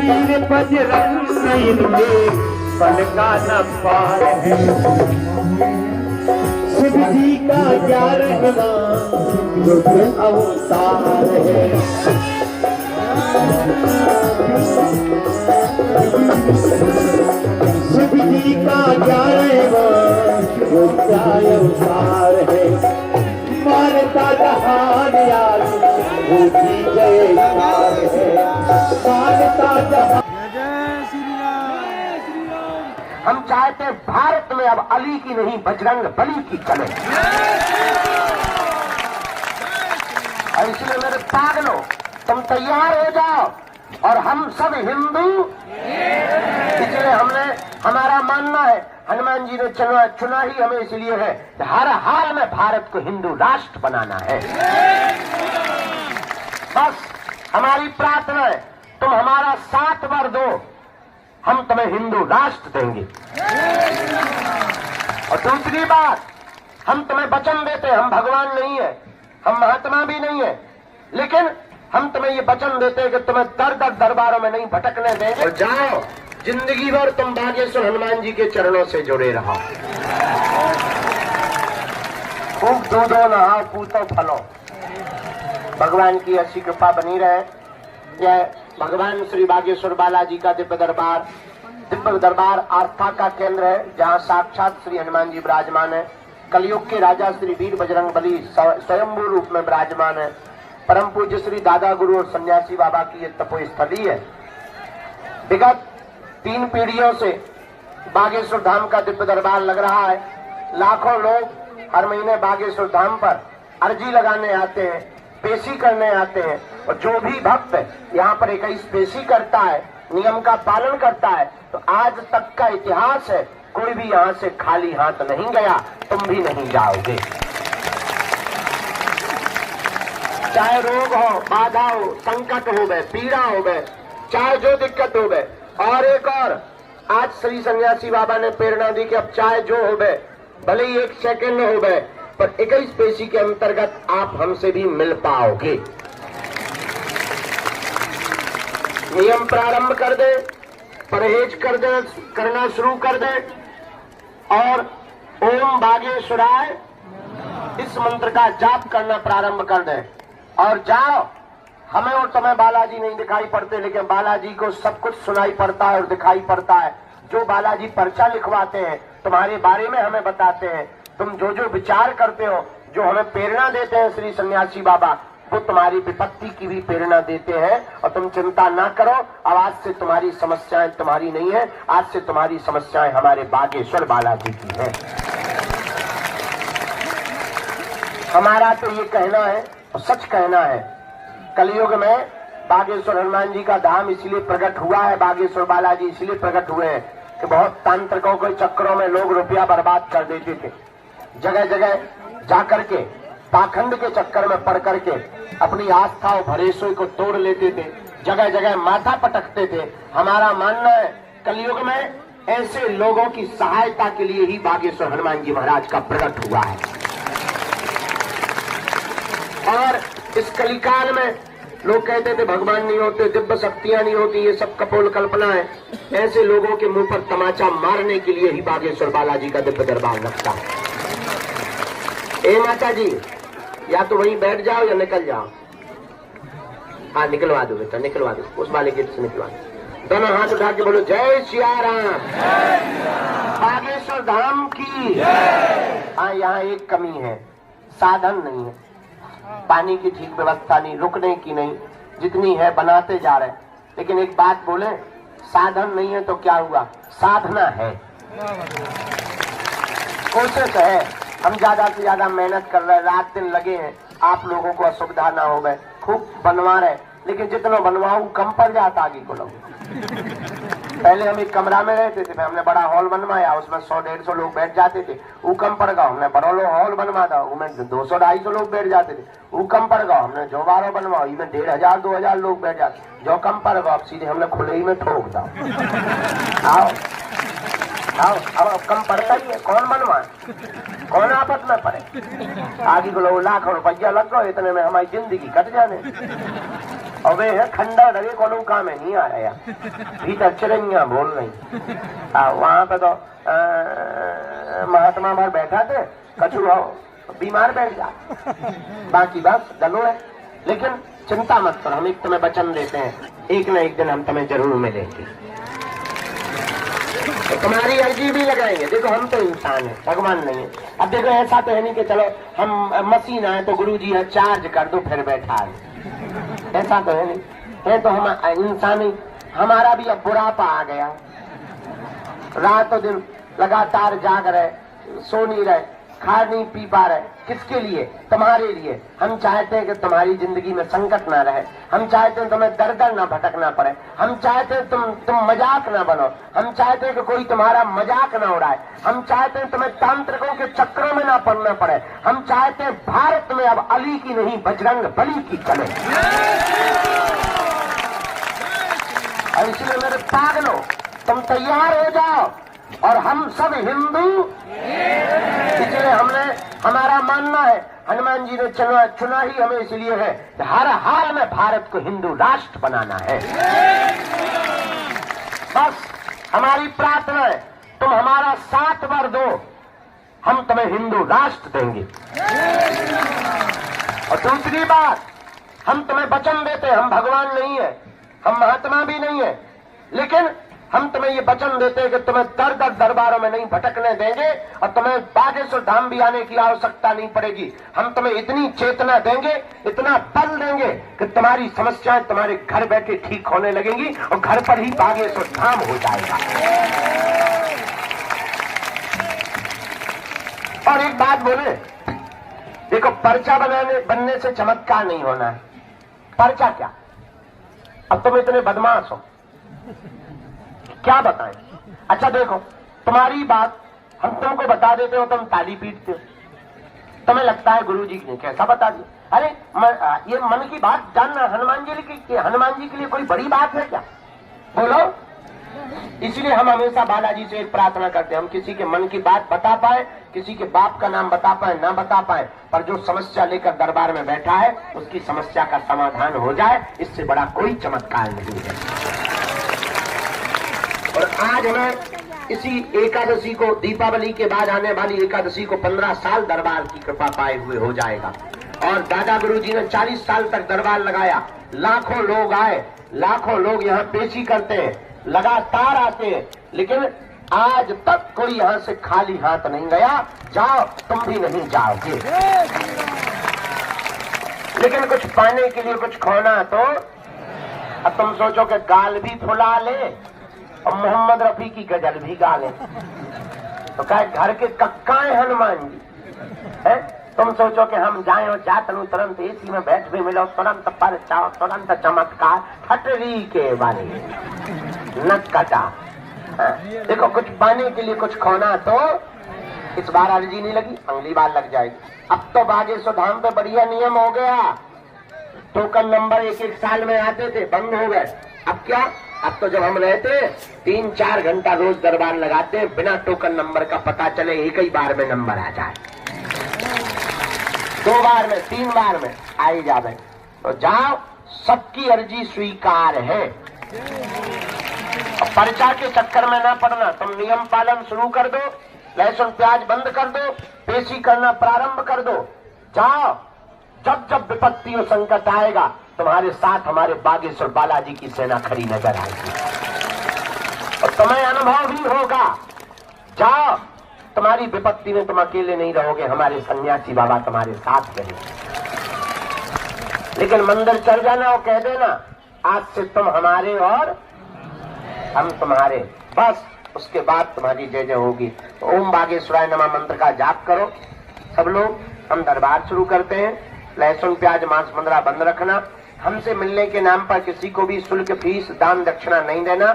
वीर बजरंग इनके पल का न पार है। शिव जी का 11वां रुद्र अवतार है। शिव जी का 11वां रुद्र अवतार है। मारता जहान यार होती जयकार है। मारता जहान। हम चाहते हैं भारत में अब अली की नहीं बजरंग बली की चले। और इसलिए मेरे पागलों, तुम तैयार हो जाओ और हम सब हिंदू। इसलिए हमारा मानना है, हनुमान जी ने चुना ही हमें इसलिए है कि हर हाल में भारत को हिंदू राष्ट्र बनाना है। बस हमारी प्रार्थना है, तुम हमारा साथ वर दो, हम तुम्हें हिंदू राष्ट्र देंगे। और दूसरी बात, हम तुम्हें वचन देते हैं, हम भगवान नहीं है, हम महात्मा भी नहीं है, लेकिन हम तुम्हें ये वचन देते हैं कि तुम्हें दर दर दरबारों में नहीं भटकने देंगे। और जाओ, जिंदगी भर तुम बागेश्वर हनुमान जी के चरणों से जुड़े रहो। खूब दूधो नहाओ, पूतो फलो। भगवान की ऐसी कृपा बनी रहे। यह भगवान श्री बागेश्वर बालाजी का दिव्य दरबार आस्था का केंद्र है, जहाँ साक्षात श्री हनुमान जी विराजमान है। कलयुग के राजा श्री वीर बजरंग बली स्वयंभू रूप में विराजमान है। परम पूज्य श्री दादा गुरु और सन्यासी बाबा की ये तपोस्थली है। विगत 3 पीढ़ियों से बागेश्वर धाम का दिव्य दरबार लग रहा है। लाखों लोग हर महीने बागेश्वर धाम पर अर्जी लगाने आते हैं, पेशी करने आते हैं। और जो भी भक्त यहाँ पर 21 पेशी करता है, नियम का पालन करता है, तो आज तक का इतिहास है, कोई भी यहाँ से खाली हाथ नहीं गया। तुम भी नहीं जाओगे। चाहे रोग हो, बाधा हो, संकट हो गए, पीड़ा हो गए, चाहे जो दिक्कत हो गए। और एक और, आज श्री सन्यासी बाबा ने प्रेरणा दी कि अब चाहे जो हो गए, भले ही 1 सेकंड हो गए, पर 21 पेशी के अंतर्गत आप हमसे भी मिल पाओगे। नियम प्रारंभ कर दे, परहेज कर दे, करना शुरू कर दे और ओम बागेश्वराय इस मंत्र का जाप करना प्रारंभ कर दे। और जाओ, हमें और तुम्हें बालाजी नहीं दिखाई पड़ते, लेकिन बालाजी को सब कुछ सुनाई पड़ता है और दिखाई पड़ता है। जो बालाजी पर्चा लिखवाते हैं, तुम्हारे बारे में हमें बताते हैं, तुम जो जो विचार करते हो, जो हमें प्रेरणा देते हैं श्री सन्यासी बाबा, वो तुम्हारी विपत्ति की भी प्रेरणा देते हैं। और तुम चिंता ना करो, अब आज से तुम्हारी समस्याएं तुम्हारी नहीं है, आज से तुम्हारी समस्याएं हमारे बागेश्वर बालाजी की है। हमारा तो ये कहना है और सच कहना है, कलयुग में बागेश्वर हनुमान जी का धाम इसलिए प्रकट हुआ है, बागेश्वर बालाजी इसलिए प्रकट हुए हैं कि बहुत तांत्रिकों के चक्करों में लोग रुपया बर्बाद कर देते थे। जगह जगह जाकर के पाखंड के चक्कर में पड़ करके अपनी आस्था और भरोसे को तोड़ लेते थे, जगह जगह माथा पटकते थे। हमारा मानना है, कलयुग में ऐसे लोगों की सहायता के लिए ही बागेश्वर हनुमान जी महाराज का प्रकट हुआ है। और इस कलिकाल में लोग कहते थे भगवान नहीं होते, दिव्य शक्तियां नहीं होती, ये सब कपोल कल्पना है। ऐसे लोगों के मुंह पर तमाचा मारने के लिए ही बागेश्वर बालाजी का दिव्य दरबार लगता है। ए माता जी, या तो वहीं बैठ जाओ या निकल जाओ। हाँ, निकलवा दो बेटा, निकलवा दो, उस वाले गेट से निकलवा दो। दोनों हाथ उठा के बोलो जय सिया राम, बागेश्वर धाम की। हाँ, यहाँ एक कमी है, साधन नहीं है, पानी की ठीक व्यवस्था नहीं, रुकने की नहीं, जितनी है बनाते जा रहे। लेकिन एक बात बोले, साधन नहीं है तो क्या हुआ, साधना है, कोशिश है। हम ज्यादा से ज्यादा मेहनत कर रहे हैं, रात दिन लगे हैं, आप लोगों को असुविधा ना हो गए, खूब बनवा रहे, लेकिन जितना बनवाऊ कम पड़ जाता आगे को लोग। पहले हम एक कमरा में रहते थे, हमने बड़ा हॉल बनवाया, उसमें 100-150 लोग बैठ जाते थे, वो कम पड़ गया, हमने बड़ा हॉल बनवा था, उसमें 200-250 लोग बैठ जाते थे, वो कम पड़ गया, हमने जो 12 बनवाओ, इसमें 1500-2000 लोग बैठ जाते, जो कम पड़ गया, अब सीधे हमने खुले ही में ठोक दो। आओ आओ, अब कम पड़ता ही है, कौन बनवाए, कौन आपत में पड़े। आगे को लोग लाख रुपया लग गए, इतने में हमारी जिंदगी कट जाने। और वे है खंडा लगे कोनो काम है नहीं आ रहा भीतर चिरंगिया बोल रही। वहां पे तो महात्मा भर बैठा थे, कछु बीमार बैठ जा, बाकी बस गलो है। लेकिन चिंता मत करो, हम एक तुम्हें वचन देते हैं, एक न एक दिन हम तुम्हें जरूर मिलेंगे। तो तुम्हारी अर्जी भी लगाएंगे। देखो हम तो इंसान है, भगवान नहीं है। अब देखो ऐसा तो है नहीं कि चलो हम मशीन आए तो गुरुजी है चार्ज कर दो फिर बैठा है, ऐसा तो है नहीं है। तो हम इंसान ही, हमारा भी अब बुढ़ापा आ गया, रातों दिन लगातार जाग रहे, सो नहीं रहे, खा नहीं पी पा रहे। किसके लिए? तुम्हारे लिए। हम चाहते हैं कि तुम्हारी जिंदगी में संकट ना रहे, हम चाहते हैं तुम्हें दर दर ना भटकना पड़े, हम चाहते हैं तुम मजाक ना बनो, हम चाहते हैं कि कोई तुम्हारा मजाक ना उड़ाए, हम चाहते हैं तुम्हें तांत्रिकों के चक्रों में ना पड़ना पड़े, हम चाहते हैं भारत में अब अली की नहीं बजरंग बली की चले। और इसलिए मेरे पागलों, तुम तैयार हो जाओ और हम सब हिंदू। इसलिए हमारा मानना है, हनुमान जी ने चुना ही हमें इसलिए है कि हर हाल में भारत को हिंदू राष्ट्र बनाना है। बस हमारी प्रार्थना है, तुम हमारा साथ वर दो, हम तुम्हें हिंदू राष्ट्र देंगे। और दूसरी बात, हम तुम्हें वचन देते हैं, हम भगवान नहीं है, हम महात्मा भी नहीं है, लेकिन हम तुम्हें ये वचन देते हैं कि तुम्हें दर दर दरबारों में नहीं भटकने देंगे और तुम्हें बागेश्वर धाम भी आने की आवश्यकता नहीं पड़ेगी। हम तुम्हें इतनी चेतना देंगे, इतना बल देंगे कि तुम्हारी समस्याएं तुम्हारे घर बैठे ठीक होने लगेंगी और घर पर ही बागेश्वर धाम हो जाएगा। और एक बात बोले, देखो पर्चा बनने से चमत्कार नहीं होना है। पर्चा क्या? अब तुम इतने बदमाश हो, क्या बताएं? अच्छा देखो, तुम्हारी बात हम तुमको बता देते हो, तुम ताली पीटते हो, तुम्हें लगता है गुरुजी ने कैसा बता दिया। अरे ये मन की बात जानना हनुमान जी के लिए कोई बड़ी बात है क्या? बोलो। इसलिए हम हमेशा बालाजी से एक प्रार्थना करते हैं, हम किसी के मन की बात बता पाए, किसी के बाप का नाम बता पाए ना बता पाए, पर जो समस्या लेकर दरबार में बैठा है उसकी समस्या का समाधान हो जाए, इससे बड़ा कोई चमत्कार नहीं है। और आज हमें इसी एकादशी को, दीपावली के बाद आने वाली एकादशी को 15 साल दरबार की कृपा पाए हुए हो जाएगा। और दादा गुरुजी ने 40 साल तक दरबार लगाया, लाखों लोग आए, लाखों लोग यहाँ पेशी करते हैं, लगातार आते हैं, लेकिन आज तक कोई यहाँ से खाली हाथ नहीं गया। जाओ, तुम भी नहीं जाओगे, लेकिन कुछ पाने के लिए कुछ खोना तो। अब तुम सोचो कि गाल भी फुला ले और मोहम्मद रफी की गजल भी गा ले, तो क्या घर के कक्काए हनुमान जी है? तुम सोचो कि हम जाए और जातनु तुरंत एसी में बैठ भी मिलो, तुरंत पर चाओ, तुरंत चमत्कार, फटरी के बारे न कटा। देखो कुछ पाने के लिए कुछ खोना तो। इस बार अर्जी नहीं लगी, अगली बार लग जाएगी। अब तो बागेश्वर धाम पे बढ़िया नियम हो गया, टोकन नंबर एक साल में आते थे, बंद हो गए। अब क्या? अब तो जब हम रहते 3-4 घंटा रोज दरबार लगाते हैं, बिना टोकन नंबर का पता चले एक ही बार में नंबर आ जाए, 2 बार में 3 बार में आ ही जावे। तो जाओ, सबकी अर्जी स्वीकार है। पर्चा के चक्कर में ना पड़ना, तुम नियम पालन शुरू कर दो, लहसुन प्याज बंद कर दो, पेशी करना प्रारंभ कर दो। जाओ, जब जब विपत्ति और संकट आएगा तुम्हारे साथ हमारे बागेश्वर बालाजी की सेना खड़ी नजर आएगी और तुम्हें अनुभव भी होगा। जाओ, तुम्हारी विपत्ति में तुम अकेले नहीं रहोगे, हमारे सन्यासी बाबा तुम्हारे साथ रहेंगे। लेकिन मंदिर चल जाना और कह देना आज से तुम हमारे और हम तुम्हारे, बस उसके बाद तुम्हारी जय जय होगी। तो ओम बागेश्वराय नमः मंत्र का जाप करो सब लोग। हम दरबार शुरू करते हैं। लहसुन प्याज मांस मंदरा बंद रखना। हमसे मिलने के नाम पर किसी को भी शुल्क फीस दान दक्षिणा नहीं देना।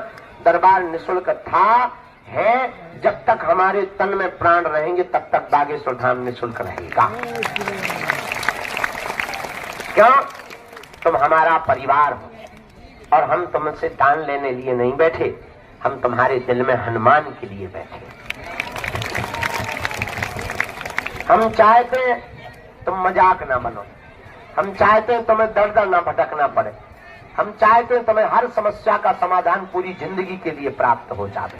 दरबार निःशुल्क था, है, जब तक हमारे तन में प्राण रहेंगे तब तक बागेश्वर धाम निःशुल्क रहेगा। क्यों? तुम हमारा परिवार हो और हम तुमसे दान लेने लिए नहीं बैठे, हम तुम्हारे दिल में हनुमान के लिए बैठे। हम चाहते हैं तुम मजाक ना बनो, हम चाहते हैं तुम्हें दर दर ना भटकना पड़े, हम चाहते हैं तुम्हें हर समस्या का समाधान पूरी जिंदगी के लिए प्राप्त हो जाए।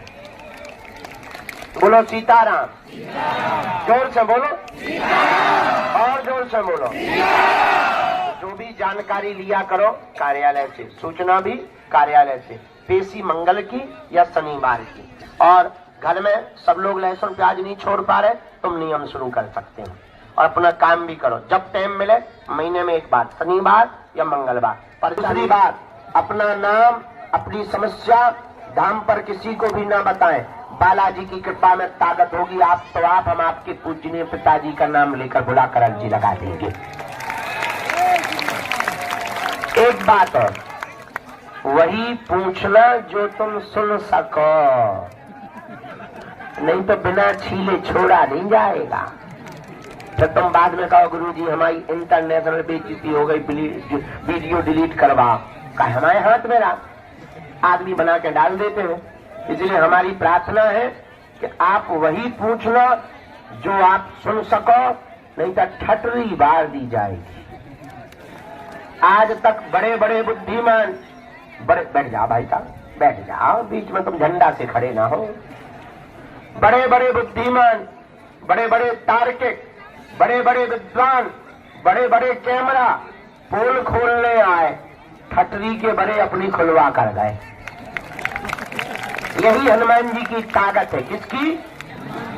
बोलो सीताराम। जोर से बोलो, और जोर से बोलो। जो भी जानकारी लिया करो कार्यालय से, सूचना भी कार्यालय से, पेशी मंगल की या शनिवार की। और घर में सब लोग लहसुन प्याज नहीं छोड़ पा रहे, तुम नियम शुरू कर सकते हो और अपना काम भी करो। जब टाइम मिले महीने में एक बार, शनिवार या मंगलवार। पर दूसरी बात, अपना नाम, अपनी समस्या धाम पर किसी को भी ना बताएं। बालाजी की कृपा में ताकत होगी आप तो आप, हम आपके पूजनीय पिताजी का नाम लेकर बुलाकर अर्जी लगा देंगे। एक बात और, वही पूछना जो तुम सुन सको, नहीं तो बिना छीले छोड़ा नहीं जाएगा। फिर तुम बाद में कहो गुरुजी हमारी इंटरनेशनल बेइज्जती हो गई, वीडियो डिलीट करवाओ। का हमारे हाथ में रहा, आदमी बना के डाल देते हैं। इसलिए हमारी प्रार्थना है कि आप वही पूछना जो आप सुन सको, नहीं तो ठटरी बार दी जाएगी। आज तक बड़े बड़े बुद्धिमान, बैठ जाओ भाई साहब, बैठ जाओ, बीच में तुम झंडा से खड़े ना हो। बड़े बड़े बुद्धिमान, बड़े बड़े तार्किक, बड़े बड़े विद्वान, बड़े बड़े कैमरा पोल खोलने आए, ठटरी के बड़े अपनी खुलवा कर गए। यही हनुमान जी की ताकत है। किसकी?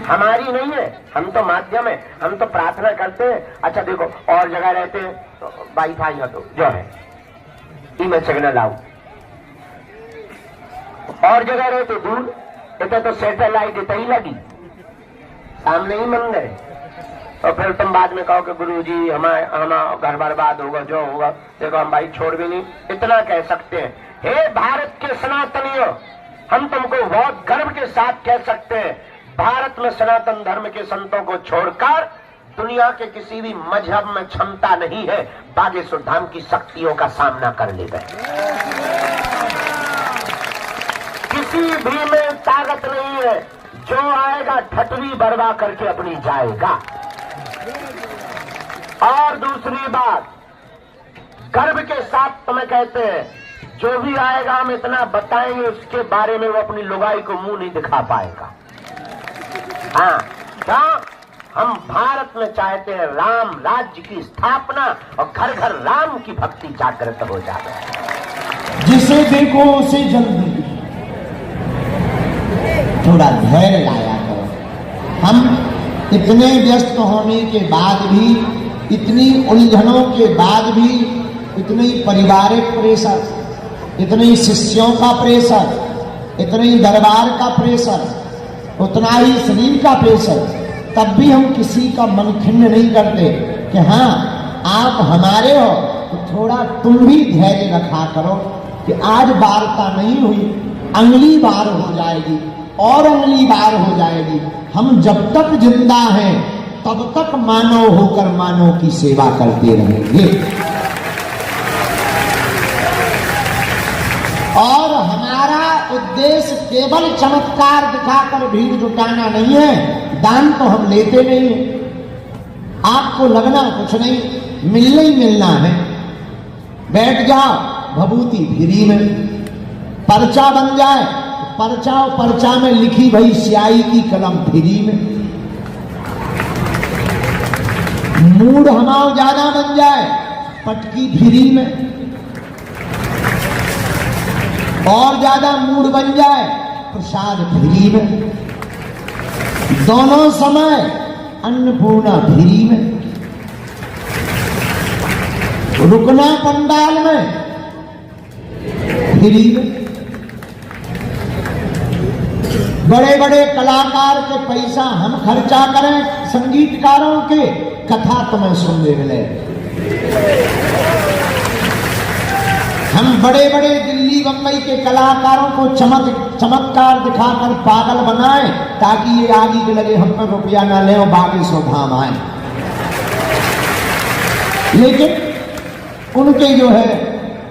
हमारी नहीं है, हम तो माध्यम है, हम तो प्रार्थना करते हैं। अच्छा देखो, और जगह रहते हैं तो वाईफाई हटो जो है, ईमेल सिग्नल आओ, और जगह रहते दूर, इतना तो सैटेलाइट इतना ही लगी, सामने ही मंदिर है। तो फिर तुम बाद में कहो कि गुरुजी हमारा घर बर्बाद होगा, जो होगा। देखो हम भाई छोड़ भी नहीं, इतना कह सकते हैं, हे भारत के सनातनियों, हम तुमको बहुत गर्व के साथ कह सकते हैं, भारत में सनातन धर्म के संतों को छोड़कर दुनिया के किसी भी मजहब में क्षमता नहीं है बागेश्वर धाम की शक्तियों का सामना कर ले गए। किसी भी में ताकत नहीं है, जो आएगा ठटरी बर्बा करके अपनी जाएगा। और दूसरी बात, गर्व के साथ तुम्हें कहते हैं, जो भी आएगा हम इतना बताएंगे उसके बारे में वो अपनी लुगाई को मुंह नहीं दिखा पाएगा। हाँ, क्या हम भारत में चाहते हैं राम राज्य की स्थापना और घर घर राम की भक्ति जागृत हो जाए। जिसे देखो उसे जल्दी थोड़ा धैर्य लाया करो। हम इतने व्यस्त होने के बाद भी, इतनी उलझनों के बाद भी, इतनी पारिवारिक प्रेशर, इतने शिष्यों का प्रेशर, इतने दरबार का प्रेशर, उतना ही शरीर का प्रेशर, तब भी हम किसी का मन खिन्न नहीं करते कि हाँ आप हमारे हो तो थोड़ा तुम भी धैर्य रखा करो कि आज वार्ता नहीं हुई, अगली बार हो जाएगी और अगली बार हो जाएगी। हम जब तक जिंदा हैं तब तक मानव होकर मानव की सेवा करते रहेंगे। और हमारा उद्देश्य केवल चमत्कार दिखाकर भीड़ जुटाना नहीं है। दान तो हम लेते नहीं हैं, आपको लगना कुछ नहीं, मिलना ही मिलना है। बैठ जाओ, भभूति फ्री में, पर्चा बन जाए, पर्चा में लिखी भई स्याही की कलम फ्री में, मूड हमारा ज्यादा बन जाए, पटकी फ्री में, और ज्यादा मूड बन जाए, प्रसाद फ्री में, दोनों समय अन्नपूर्णा फ्री में, रुकना पंडाल में फ्री में। बड़े बड़े कलाकार के पैसा हम खर्चा करें, संगीतकारों के कथा तुम्हें सुनने मिले। हम बड़े बड़े दिल्ली बम्बई के कलाकारों को चमत्कार दिखाकर पागल बनाएं ताकि ये आगे के लगे हम पर रुपया ना ले और बागेश्वर धाम आए। लेकिन उनके जो है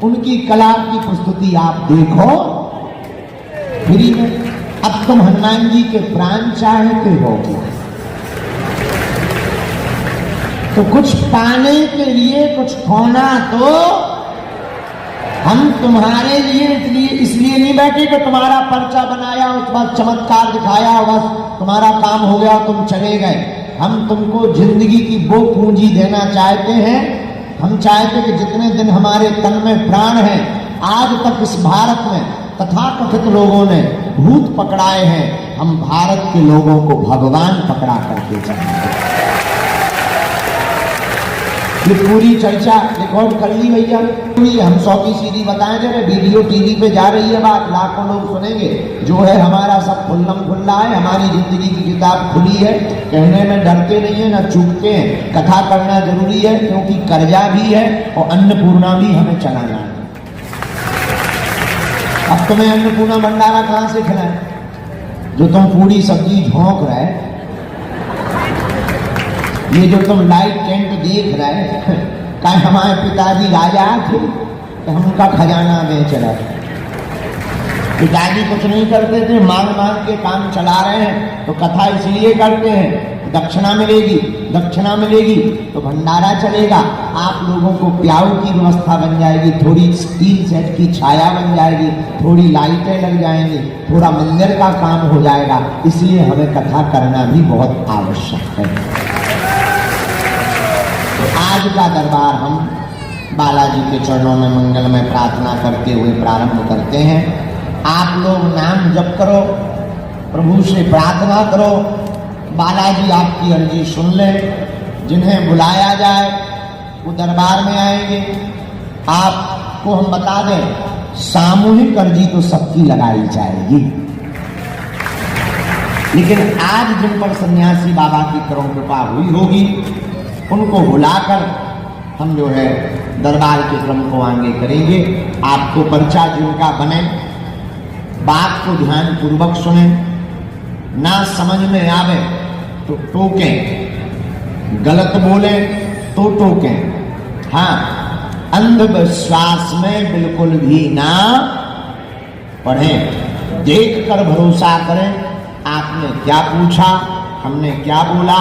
उनकी कला की प्रस्तुति आप देखो फ्री में। अब तुम हनुमान जी के प्राण चाहते हो तो कुछ पाने के लिए कुछ खोना तो हम तुम्हारे लिए इसलिए नहीं बैठे कि तुम्हारा पर्चा बनाया, उस वक्त चमत्कार दिखाया, बस तुम्हारा काम हो गया, तुम चले गए। हम तुमको जिंदगी की वो पूंजी देना चाहते हैं। हम चाहते कि जितने दिन हमारे तन में प्राण है, आज तक इस भारत में तथाकथित लोगों ने भूत पकड़ाए हैं, हम भारत के लोगों को भगवान पकड़ा करके चलेंगे। ये पूरी चर्चा रिकॉर्ड कर ली भैया। हम 100 की सीधी बताएं जरा, वीडियो टीवी पे जा रही है बात, लाखों लोग सुनेंगे। जो है हमारा सब खुल्लम खुल्ला है, हमारी जिंदगी की किताब खुली है, कहने में डरते नहीं है ना चूकते हैं। कथा करना जरूरी है क्योंकि कर्जा भी है और अन्नपूर्णा भी हमें चलाना है। अब तुम्हें अन्नपूर्णा भंडारा कहां से खिलाए जो तुम पूरी सब्जी झोंक रहे, ये जो तुम लाइट टेंट देख रहे, क्या हमारे पिताजी राजा थे कि हम उनका खजाना बेच रहे? पिताजी कुछ नहीं करते थे, मांग मांग के काम चला रहे हैं। तो कथा इसलिए करते हैं, दक्षिणा मिलेगी, दक्षिणा मिलेगी तो भंडारा चलेगा, आप लोगों को प्याऊ की व्यवस्था बन जाएगी, थोड़ी 3 सेट की छाया बन जाएगी, थोड़ी लाइटें लग जाएंगी, थोड़ा मंदिर का काम हो जाएगा। इसलिए हमें कथा करना भी बहुत आवश्यक है। आज का दरबार हम बालाजी के चरणों में मंगलमय प्रार्थना करते हुए प्रारंभ करते हैं। आप लोग नाम जप करो, प्रभु से प्रार्थना करो, बालाजी आपकी अर्जी सुन ले। जिन्हें बुलाया जाए वो दरबार में आएंगे। आपको हम बता दें, सामूहिक अर्जी तो सबकी लगाई जाएगी, लेकिन आज जिन पर सन्यासी बाबा की करुण कृपा हुई होगी उनको बुलाकर हम जो है दरबार के क्रम को आगे करेंगे। आपको पर्चा जिनका बने, बात को ध्यान पूर्वक सुने, ना समझ में आवे तो टोकें, गलत बोले तो टोकें। हाँ, अंधविश्वास में बिल्कुल भी ना पढ़ें, देख कर भरोसा करें। आपने क्या पूछा, हमने क्या बोला,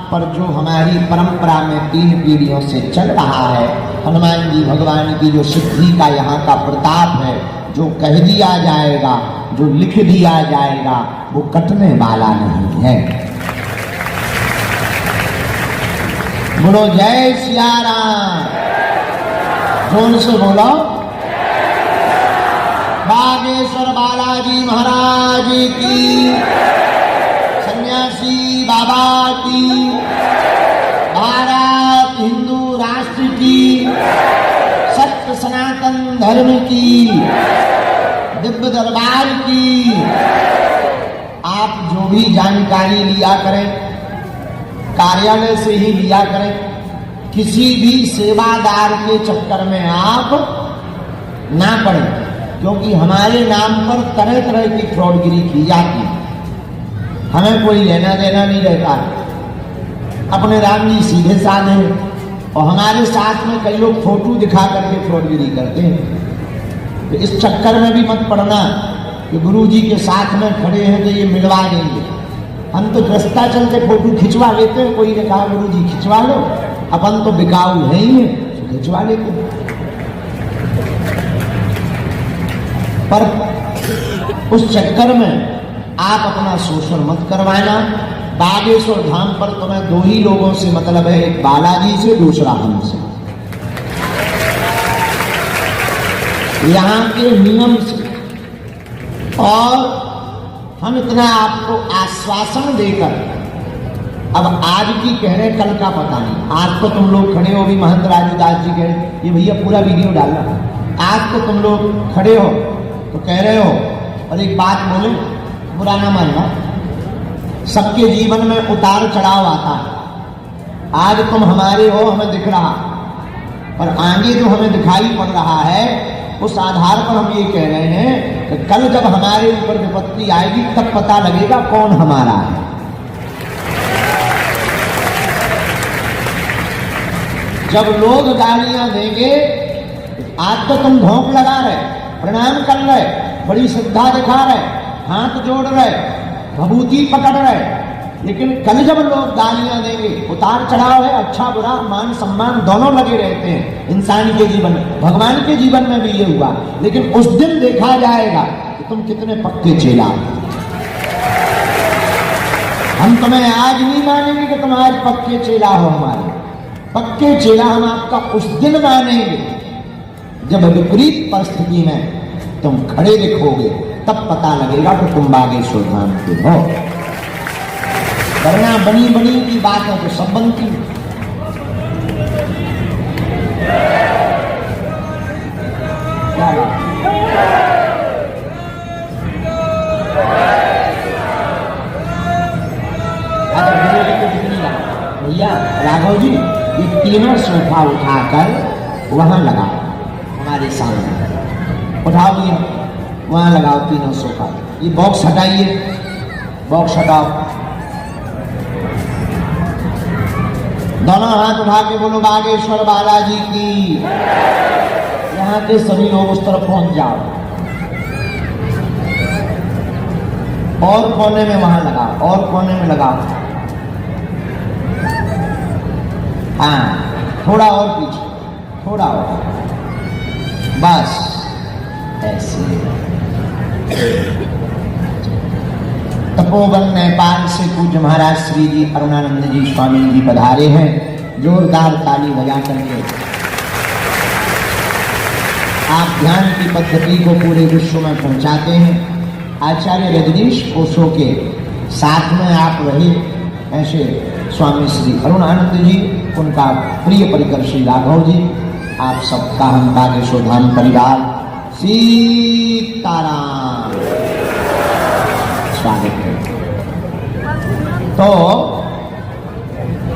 पर जो हमारी परंपरा में 3 पीढ़ियों से चल रहा है, हनुमान जी भगवान की जो सिद्धि का यहाँ का प्रताप है, जो कह दिया जाएगा, जो लिख दिया जाएगा, वो कटने वाला नहीं है। बोलो जय सिया राम, जोर से बोलो। बागेश्वर बालाजी महाराज की, सन्यासी बाबा की, भारत हिंदू राष्ट्र की, सत्य सनातन धर्म की, दिव्य दरबार की। आप जो भी जानकारी लिया करें कार्यालय से ही लिया करें, किसी भी सेवादार के चक्कर में आप ना पड़े, क्योंकि हमारे नाम पर तरह तरह की फ्रॉडगिरी की जाती है। हमें कोई लेना देना नहीं रहता, अपने राम जी सीधे साधे, और हमारे साथ में कई लोग फोटो दिखा करके फ्रॉडगिरी करते हैं। तो इस चक्कर में भी मत पड़ना कि गुरु जी के साथ में खड़े हैं तो ये मिलवा देंगे। हम तो रास्ता चलते फोटो खिंचवा लेते हैं, कोई ने कहा गुरु जी खिंचवा लो, अपन तो बिकाऊ है ही है तो खिंचवा लेते हैं। पर उस चक्कर में आप अपना शोषण मत करवाना। बागेश्वर धाम पर तुम्हें 2 ही लोगों से मतलब है, एक बालाजी से, दूसरा हमसे। यहाँ के नियम से, और हम इतना आपको आश्वासन देकर, अब आज की कह रहे कल का पता नहीं। आज तो तुम लोग खड़े हो, भी महंत राजूदास जी कह रहे, ये भैया पूरा वीडियो डालना। आज तो तुम लोग खड़े हो तो कह रहे हो, और एक बात बोले, बुरा ना मानना, सबके जीवन में उतार चढ़ाव आता है। आज तुम हमारे हो, हमें दिख रहा, और आगे जो हमें दिखाई पड़ रहा है, उस आधार पर हम ये कह रहे हैं कि कल जब हमारे ऊपर विपत्ति आएगी तब पता लगेगा कौन हमारा है। जब लोग गालियां देंगे, आज तो तुम धोख लगा रहे, प्रणाम कर रहे, बड़ी श्रद्धा दिखा रहे, हाथ जोड़ रहे, भभूति पकड़ रहे, लेकिन कल जब लोग गालियां देंगे, उतार चढ़ाव है, अच्छा बुरा, मान सम्मान दोनों लगे रहते हैं इंसान के जीवन में, भगवान के जीवन में भी ये हुआ। लेकिन उस दिन देखा जाएगा कि तुम कितने पक्के चेला हो। हम तुम्हें आज नहीं मानेंगे कि तुम आज पक्के चेला हो हमारे, पक्के चेला हम आपका उस दिन मानेंगे जब विपरीत परिस्थिति में तुम खड़े दिखोगे, तब पता लगेगा कि तुम बागेश्वर धाम के हो। वरना बनी बनी की बात है तो सब बनती है। क्या बात? भैया राघव जी, ये तीनों सोफा उठाकर वहां लगाओ, हमारे सामने उठाओ भैया, वहां लगाओ तीनों सोफा। ये बॉक्स हटाइए, बॉक्स हटाओ। दोनों हाथ उठा के बोलो बागेश्वर बालाजी की। यहाँ के सभी लोग उस तरफ पहुंच जाओ, और कोने में वहां लगाओ, और कोने में लगाओ। हाँ, थोड़ा और पीछे, थोड़ा और, बस ऐसे। तपोवन नेपाल से पूज्य महाराज श्री जी अरुणानंद जी स्वामी जी पधारे हैं। जोरदार ताली बजा करके आप ध्यान की पद्धति को पूरे विश्व में पहुंचाते हैं। आचार्य रजनीश ओशो के साथ में आप रहे, ऐसे स्वामी श्री अरुणानंद जी, उनका प्रिय परिकर श्री राघव जी, आप सबका हम बागेश्वर धाम परिवार सीताराम स्वागत है। तो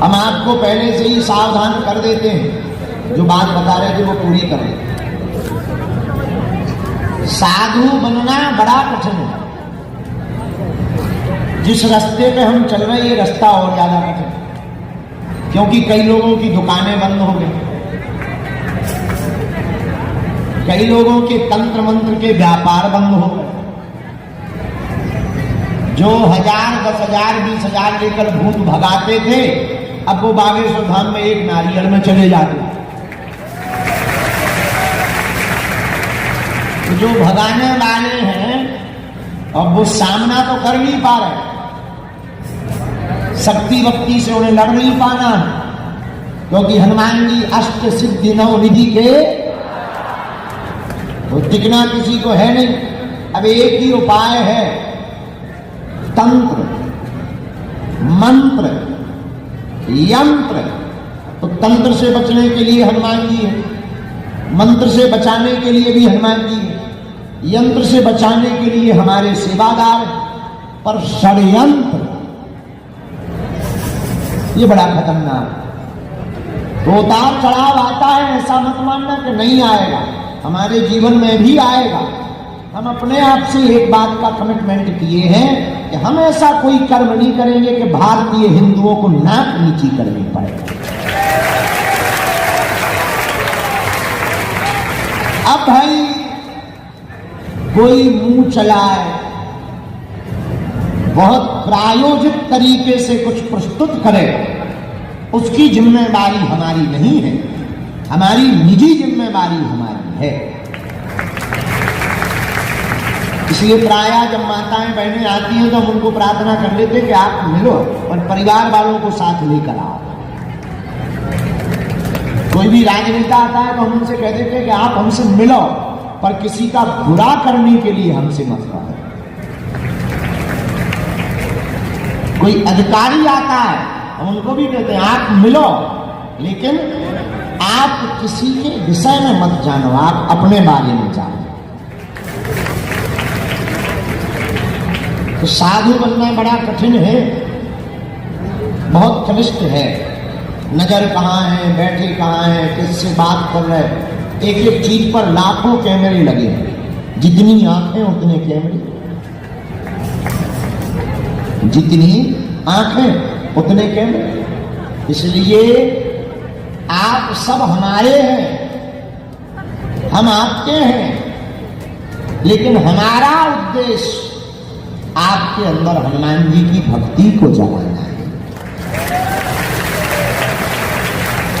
हम आपको पहले से ही सावधान कर देते हैं, जो बात बता रहे थे वो पूरी करें। साधु बनना बड़ा कठिन है। जिस रास्ते पे हम चल रहे हैं ये रास्ता और ज्यादा कठिन है, क्योंकि कई लोगों की दुकानें बंद हो गई, कई लोगों के तंत्र मंत्र के व्यापार बंद हो गए। जो 1000, 10,000, 20,000 लेकर भूत भगाते थे, अब वो बागेश्वर धाम में एक नारियल में चले जाते। तो जो भगाने वाले हैं अब वो सामना तो कर नहीं पा रहे, शक्ति वक्ति से उन्हें लड़ नहीं पाना, क्योंकि हनुमान जी अष्ट सिद्धि नौ निधि के तो टिकना किसी को है नहीं। अब एक ही उपाय है, तंत्र मंत्र यंत्र। तो तंत्र से बचने के लिए हनुमान जी है, मंत्र से बचाने के लिए भी हनुमान जी है, यंत्र से बचाने के लिए हमारे सेवादार। पर षड्यंत्र ये बड़ा खतरनाक। तो उतार चढ़ाव आता है, ऐसा मत मानना कि नहीं आएगा, हमारे जीवन में भी आएगा। हम अपने आप से एक बात का कमिटमेंट किए हैं कि हम ऐसा कोई कर्म नहीं करेंगे कि भारतीय हिंदुओं को नाक नीची करनी पड़े। अब भाई कोई मुंह चलाए, बहुत प्रायोजित तरीके से कुछ प्रस्तुत करे, उसकी जिम्मेदारी हमारी नहीं है, हमारी निजी जिम्मेदारी हमारी है। इसलिए प्रायः जब माताएं बहनें आती हैं तो हम उनको प्रार्थना कर लेते हैं कि आप मिलो और परिवार वालों को साथ लेकर आओ। कोई भी राजनेता आता है तो हम उनसे कह देते हैं कि आप हमसे मिलो, पर किसी का बुरा करने के लिए हमसे मत कहो। कोई अधिकारी आता है हम उनको भी कहते हैं आप मिलो, लेकिन आप किसी के विषय में मत जानो, आप अपने बारे में जानो। तो साधु बनना बड़ा कठिन है, बहुत कनिष्ठ है। नजर कहाँ है, बैठे कहाँ है, किससे बात कर रहे हैं, एक एक चीज पर लाखों कैमरे लगे हैं। जितनी आंखें उतने कैमरे, जितनी आंखें उतने कैमरे। इसलिए आप सब हमारे हैं, हम आपके हैं, लेकिन हमारा उद्देश्य आपके अंदर हनुमान जी की भक्ति को जगाना है।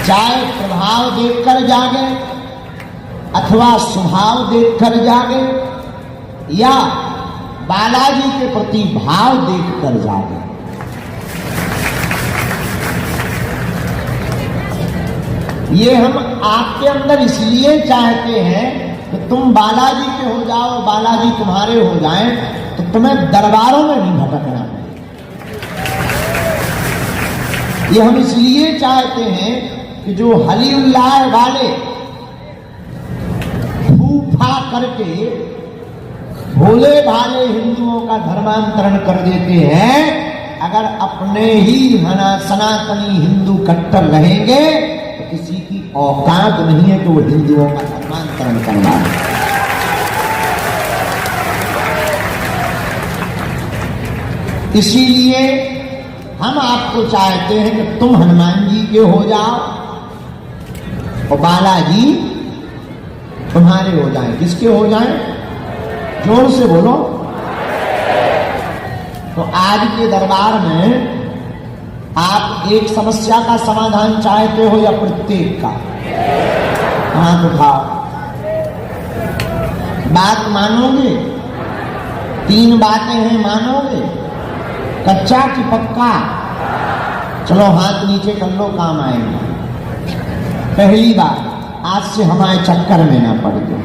चाहे प्रभाव देखकर जागे अथवा स्वभाव देखकर जागे या बालाजी के प्रति भाव देखकर जागे। ये हम आपके अंदर इसलिए चाहते हैं कि तुम बालाजी के हो जाओ, बालाजी तुम्हारे हो जाएं, तो तुम्हें दरबारों में नहीं भटकना पड़े। ये हम इसलिए चाहते हैं कि जो हली उल्लाह वाले फूफा करके भोले भाले हिंदुओं का धर्मांतरण कर देते हैं, अगर अपने ही सनातनी हिंदू कट्टर रहेंगे तो किसी की औकात नहीं है कि वो हिंदुओं का धर्मांतरण करवाए। इसीलिए हम आपको चाहते हैं कि तुम हनुमान जी के हो जाओ और बालाजी तुम्हारे हो जाएं। किसके हो जाएं? जोर से बोलो। तो आज के दरबार में आप एक समस्या का समाधान चाहते हो या प्रत्येक का? हाथ उठाओ। बात मानोगे? 3 बातें हैं, मानोगे? कच्चा कि पक्का? चलो हाथ नीचे कर लो, काम आएंगे। पहली बात, आज से हमारे चक्कर में ना पड़ गए।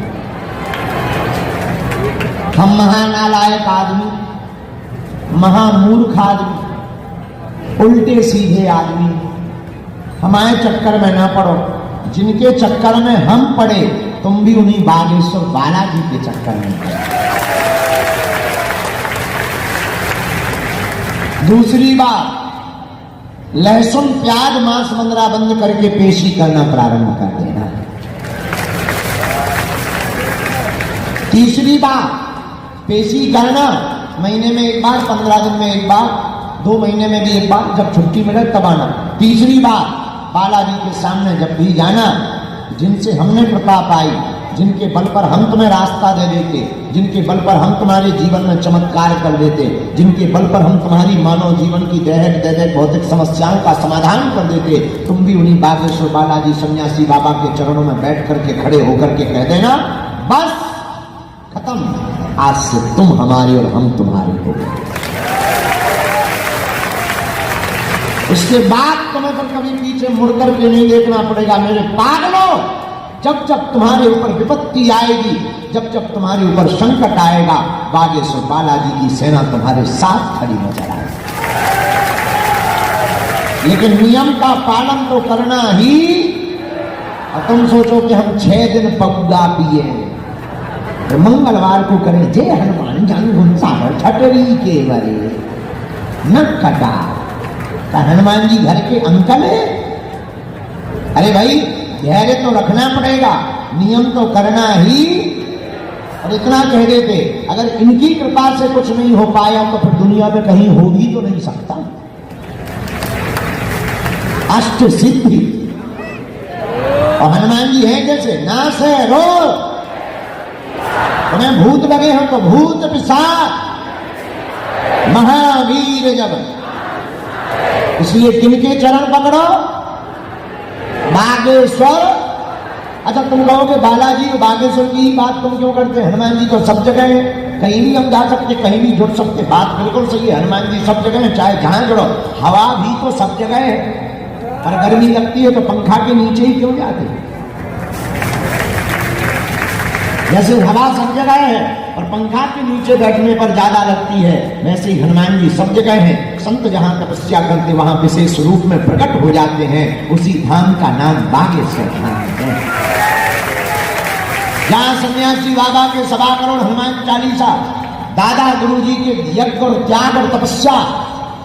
हम महानालायक आदमी, महामूर्ख आदमी, उल्टे सीधे आदमी, हमारे चक्कर में ना पड़ो। जिनके चक्कर में हम पड़े, तुम भी उन्हीं बागेश्वर बालाजी के चक्कर में पड़े। दूसरी बात, लहसुन प्याज मांस मंदरा बंद करके पेशी करना प्रारंभ कर देना। तीसरी बात, पेशी करना महीने में एक बार, 15 दिन में एक बार, 2 महीने में भी एक बार, जब छुट्टी मिले तब आना। तीसरी बात, बालाजी के सामने जब भी जाना, जिनसे हमने कृपा पाई, जिनके बल पर हम तुम्हें रास्ता दे देते, जिनके बल पर हम तुम्हारे जीवन में चमत्कार कर देते, जिनके बल पर हम तुम्हारी मानव जीवन की दैहिक भौतिक समस्याओं का समाधान कर देते, तुम भी उन्हीं बागेश्वर बालाजी सन्यासी बाबा के चरणों में बैठ करके खड़े होकर के कह देना, बस खत्म, आज से तुम हमारे और हम तुम्हारे हो गए। उसके बाद तुम्हें तो कभी पीछे मुड़कर के नहीं देखना पड़ेगा। मेरे पागलों, जब जब तुम्हारे ऊपर विपत्ति आएगी, जब जब तुम्हारे ऊपर संकट आएगा, बागेश्वर बालाजी की सेना तुम्हारे साथ खड़ी नजर आएगी। लेकिन नियम का पालन तो करना ही। और तुम सोचो कि हम 6 दिन पगुदा पिए, तो मंगलवार को करें जय हनुमान जन गुंसागर ठटरी के बरे न कटा। का हनुमान जी घर के अंकल है? अरे भाई, धैर्य तो रखना पड़ेगा, नियम तो करना ही। और इतना कह देते, अगर इनकी कृपा से कुछ नहीं हो पाया तो फिर दुनिया में कहीं हो भी तो नहीं सकता। अष्ट सिद्धि, और हनुमान जी हैं कैसे? नाश है रोग। तुम्हें भूत लगे हो तो भूत पिशाच महावीर जब। इसलिए किनके चरण पकड़ो? बागेश्वर। अच्छा, तुम कहोगे बालाजी और बागेश्वर की बात तुम क्यों करते हैं? हनुमान जी तो सब जगह है, कहीं भी हम जा सकते, कहीं भी जुड़ सकते। बात बिल्कुल सही है, हनुमान जी सब जगह है, चाहे जहां जुड़ो। हवा भी तो सब जगह है, और गर्मी लगती है तो पंखा के नीचे ही क्यों जाते? जैसे हवा सब जगह है और पंखा के नीचे बैठने पर ज्यादा लगती है, वैसे ही हनुमान जी सब जगह हैं। संत जहां तपस्या करते वहां विशेष रूप में प्रकट हो जाते हैं। उसी धाम का नाम बागेश्वर धाम है। जहां सन्यासी बाबा के 1.25 करोड़ हनुमान चालीसा, दादा गुरु जी के यज्ञ और त्याग और तपस्या,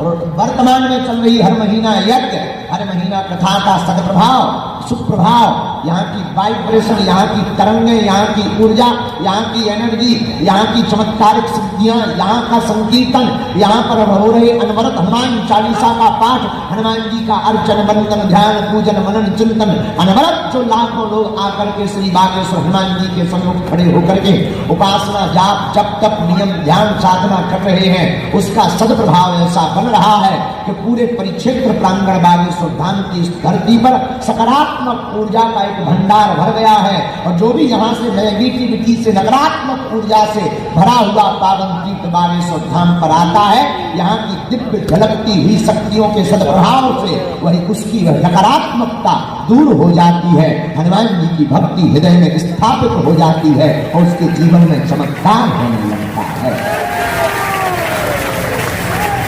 और वर्तमान में चल रही हर महीना यज्ञ, हर महीना कथा का सदप्रभाव सुप्रभाव, यहाँ की वाइब्रेशन, यहाँ की तरंगे, यहाँ की ऊर्जा, यहाँ की एनर्जी, यहाँ की चमत्कारिक सिद्धियां, यहाँ का संकीर्तन, यहाँ पर हो रहे अनवरत हनुमान चालीसा का पाठ, हनुमान जी का अर्चन बंदन ध्यान पूजन मनन चिंतन, अनवरत जो लाखों लोग आकर के श्री बागेश्वर हनुमान जी के सम्मुख खड़े होकर के उपासना जाप जप तप नियम ध्यान साधना कर रहे हैं, उसका सदप्रभाव ऐसा बन रहा है कि पूरे परिक्षेत्र प्रांगण बागेश्वर धाम की इस धरती पर सकारात्मक ऊर्जा का एक भंडार भर गया है। और जो भी यहाँ से नेगेटिविटी से, नकारात्मक ऊर्जा से भरा हुआ पावन तीर्थ बागेश्वर धाम पर आता है, यहाँ की दिव्य झलकती हुई शक्तियों के सदप्रभाव से वही उसकी नकारात्मकता दूर हो जाती है, हनुमान जी की भक्ति हृदय में स्थापित हो जाती है और उसके जीवन में चमत्कार होने लगता है।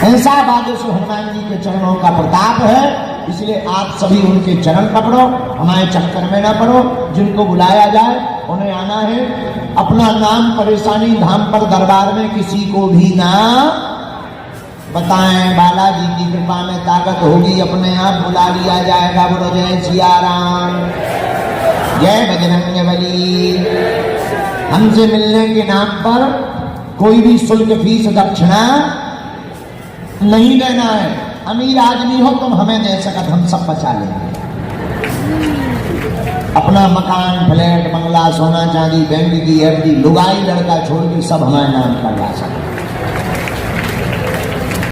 ऐसा बागेश्वर हनुमान जी के चरणों का प्रताप है, इसलिए आप सभी उनके चरण पकड़ो, हमारे चक्कर में ना पड़ो। जिनको बुलाया जाए उन्हें आना है, अपना नाम परेशानी धाम पर दरबार में किसी को भी ना बताएं। बालाजी की कृपा में ताकत होगी, अपने आप बुला लिया जाएगा। बोलो जय सिया राम, जय बजरंगबली। हमसे मिलने के नाम पर कोई भी शुल्क फीस दक्षिणा नहीं देना है। अमीर आदमी हो तुम हमें दे सकत, हम सब बचा लेंगे। अपना मकान फ्लैट बंगला सोना चांदी बैंक की एफडी लुगाई लड़का छोड़ के सब हमारे नाम करवा सकते।